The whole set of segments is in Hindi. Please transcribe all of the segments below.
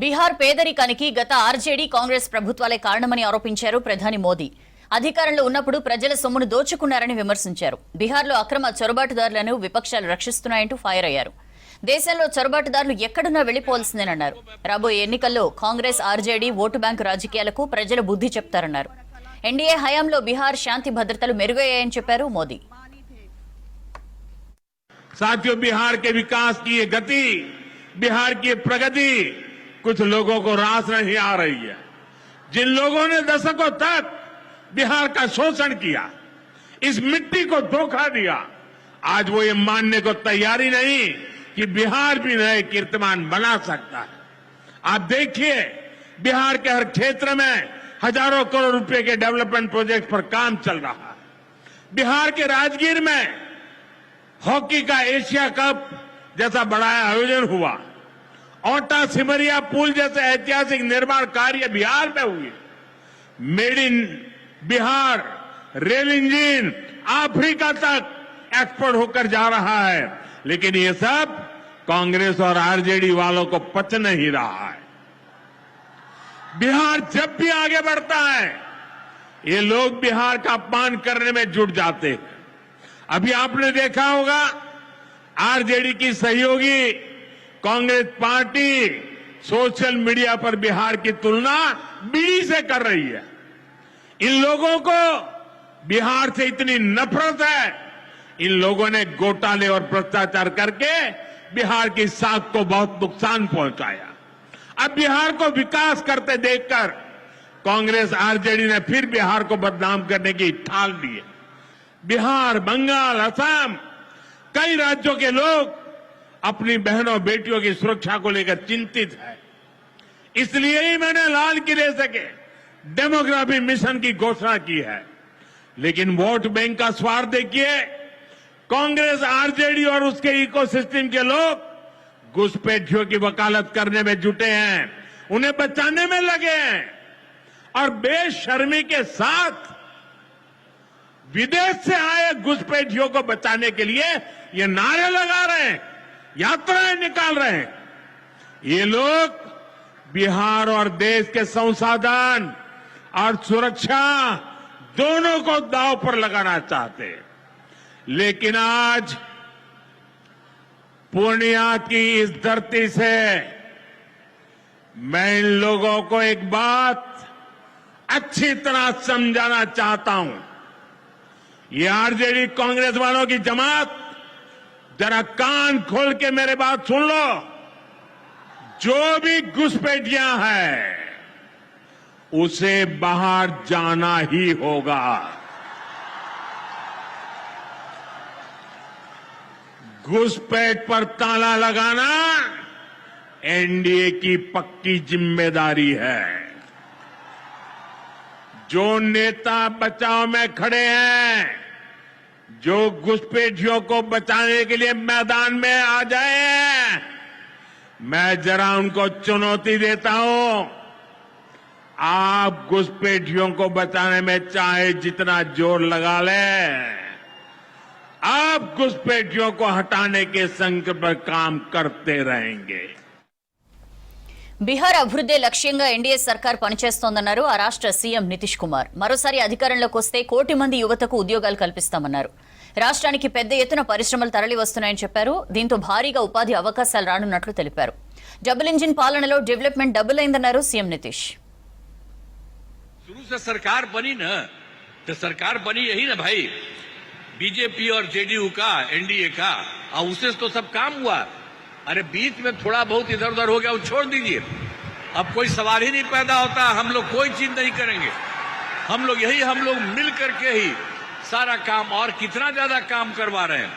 బీహార్ పేదరికానికి గత ఆర్జేడీ కాంగ్రెస్ ప్రభుత్వాలే కారణమని ఆరోపించారు ప్రధాని మోదీ. అధికారంలో ఉన్నప్పుడు ప్రజల సొమ్మును దోచుకున్నారని విమర్శించారు. బీహార్లో అక్రమ చొరబాటుదారులను విపక్షాలు రక్షిస్తున్నాయంటూ ఫైర్ అయ్యారు. దేశంలో చొరబాటుదారులు ఎక్కడున్నా వెళ్లిపోవాల్సిందేనన్నారు. రాబోయే ఎన్నికల్లో కాంగ్రెస్ ఆర్జేడీ ఓటు బ్యాంకు రాజకీయాలకు ప్రజలు బుద్ధి చెప్తారన్నారు. ఎన్డీఏ హయాంలో బీహార్ శాంతి భద్రతలు మెరుగయ్యాయని చెప్పారు మోదీ. साथियों, बिहार के विकास की ये गति, बिहार की प्रगति कुछ लोगों को रास नहीं आ रही है। जिन लोगों ने दशकों तक बिहार का शोषण किया, इस मिट्टी को धोखा दिया, आज वो ये मानने को तैयारी नहीं कि बिहार भी नए कीर्तिमान बना सकता है। आप देखिए, बिहार के हर क्षेत्र में हजारों करोड़ रुपए के डेवलपमेंट प्रोजेक्ट पर काम चल रहा है। बिहार के राजगीर में हॉकी का एशिया कप जैसा बड़ा आयोजन हुआ। ओटा सिमरिया पुल जैसे ऐतिहासिक निर्माण कार्य बिहार में हुए। Made in Bihar rail engine Africa तक एक्सपोर्ट होकर जा रहा है। लेकिन ये सब कांग्रेस और आरजेडी वालों को पच नहीं रहा है। बिहार जब भी आगे बढ़ता है, ये लोग बिहार का अपमान करने में जुट जाते हैं। अभी आपने देखा होगा, आरजेडी की सहयोगी कांग्रेस पार्टी सोशल मीडिया पर बिहार की तुलना बीड़ी से कर रही है। इन लोगों को बिहार से इतनी नफरत है, इन लोगों ने घोटाले और भ्रष्टाचार करके बिहार की साख को बहुत नुकसान पहुंचाया। अब बिहार को विकास करते देखकर कांग्रेस आरजेडी ने फिर बिहार को बदनाम करने की ठान ली है। बिहार, बंगाल, असम, कई राज्यों के लोग अपनी बहनों बेटियों की सुरक्षा को लेकर चिंतित है। इसलिए ही मैंने लाल किले से डेमोग्राफी मिशन की घोषणा की है। लेकिन वोट बैंक का स्वार्थ देखिए, कांग्रेस, आरजेडी और उसके इकोसिस्टम के लोग घुसपैठियों की वकालत करने में जुटे हैं, उन्हें बचाने में लगे हैं और बेशर्मी के साथ विदेश से आए घुसपैठियों को बचाने के लिए ये नारे लगा रहे हैं, यात्राएं निकाल रहे हैं। ये लोग बिहार और देश के संसाधन और सुरक्षा दोनों को दांव पर लगाना चाहते हैं। लेकिन आज पूर्णिया की इस धरती से मैं इन लोगों को एक बात अच्छी तरह समझाना चाहता हूं। ये आरजेडी कांग्रेस वालों की जमात, जरा कान खोल के मेरे बात सुन लो। जो भी घुसपैठियां हैं, उसे बाहर जाना ही होगा। घुसपैठ पर ताला लगाना एनडीए की पक्की जिम्मेदारी है। जो नेता बचाव में खड़े हैं, जो घुसपैठियों को बचाने के लिए मैदान में आ जाए, मैं जरा उनको चुनौती देता हूं। आप घुसपैठियों को बचाने में चाहे जितना जोर लगा लें, आप घुसपैठियों को हटाने के संकल्प पर काम करते रहेंगे। బీహార్ అభివృద్ధి లక్ష్యంగా ఎన్డీఏ సర్కార్ పనిచేస్తోందన్నారు ఆ రాష్ట్ర సీఎం నితీష్ కుమార్. మరోసారి అధికారంలోకి వస్తే 1 కోటి మంది యువతకు ఉద్యోగాలు కల్పిస్తామన్నారు. రాష్ట్రానికి పెద్ద ఎత్తున పరిశ్రమలు తరలి వస్తున్నాయని చెప్పారు. దీంతో భారీగా ఉపాధి అవకాశాలు రానున్నట్లు తెలిపారు. డబుల్ ఇంజిన్ పాలనలో డెవలప్మెంట్ డబుల్ అయిందన్నారు సీఎం నితీష్. शुरू से सरकार बनी ना, तो सरकार बनी यही ना भाई, बीजेपी और जेडीयू का, एनडीए का, और उससे तो सब काम हुआ। अरे बीच में थोड़ा बहुत इधर उधर हो गया, वो छोड़ दीजिए। अब कोई सवाल ही नहीं पैदा होता। हम लोग कोई चीज नहीं करेंगे, हम लोग मिल करके ही सारा काम, और कितना ज्यादा काम करवा रहे हैं।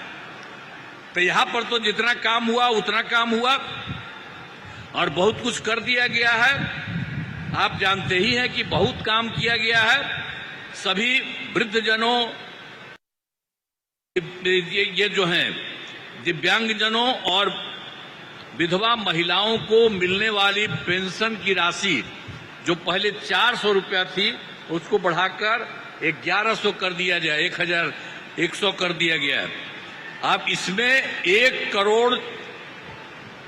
तो यहां पर तो जितना काम हुआ उतना काम हुआ और बहुत कुछ कर दिया गया है। आप जानते ही हैं कि बहुत काम किया गया है। सभी वृद्धजनों, ये जो हैं दिव्यांगजनों और विधवा महिलाओं को मिलने वाली पेंशन की राशि, जो पहले 400 रुपया थी, उसको बढ़ाकर 1100 कर दिया जाए, 1100 कर दिया गया है। आप इसमें 1 करोड़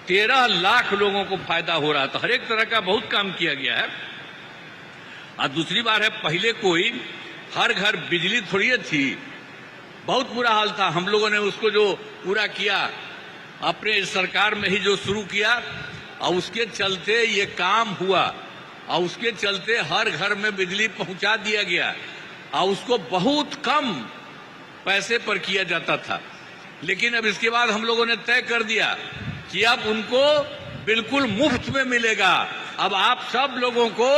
13 लाख लोगों को फायदा हो रहा है। तो हर एक तरह का बहुत काम किया गया है। और दूसरी बात है, पहले कोई हर घर बिजली थोड़ी थी, बहुत बुरा हाल था। हम लोगों ने उसको जो पूरा किया, अपने सरकार में ही जो शुरू किया, और उसके चलते ये काम हुआ, और उसके चलते हर घर में बिजली पहुंचा दिया गया, और उसको बहुत कम पैसे पर किया जाता था। लेकिन अब इसके बाद हम लोगों ने तय कर दिया कि अब उनको बिल्कुल मुफ्त में मिलेगा। अब आप सब लोगों को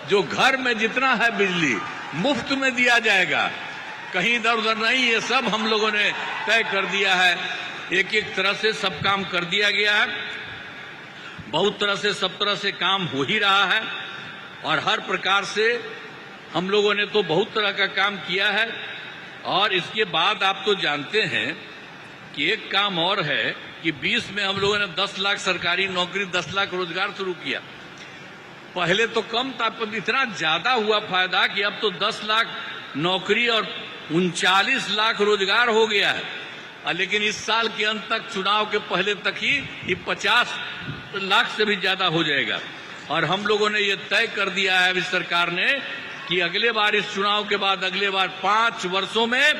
जो घर में जितना है बिजली मुफ्त में दिया जाएगा, कहीं इधर उधर नहीं। ये सब हम लोगों ने तय कर दिया है। एक एक तरह से सब काम कर दिया गया है। बहुत तरह से सब तरह से काम हो ही रहा है, और हर प्रकार से हम लोगों ने तो बहुत तरह का काम किया है। और इसके बाद आप तो जानते हैं कि एक काम और है कि 20 में हम लोगों ने 10 लाख सरकारी नौकरी, 10 लाख रोजगार शुरू किया। पहले तो कम था, पर इतना ज्यादा हुआ फायदा कि अब तो 10 लाख नौकरी और 39 लाख रोजगार हो गया है। लेकिन इस साल के अंत तक, चुनाव के पहले तक ही ये 50 लाख से भी ज्यादा हो जाएगा। और हम लोगों ने ये तय कर दिया है इस सरकार ने कि अगले बार, इस चुनाव के बाद अगले बार 5 वर्षों में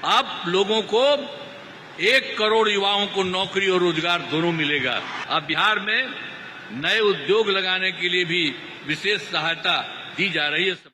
अब लोगों को 1 करोड़ युवाओं को नौकरी और रोजगार दोनों मिलेगा। अब बिहार में नए उद्योग लगाने के लिए भी विशेष सहायता दी जा रही है।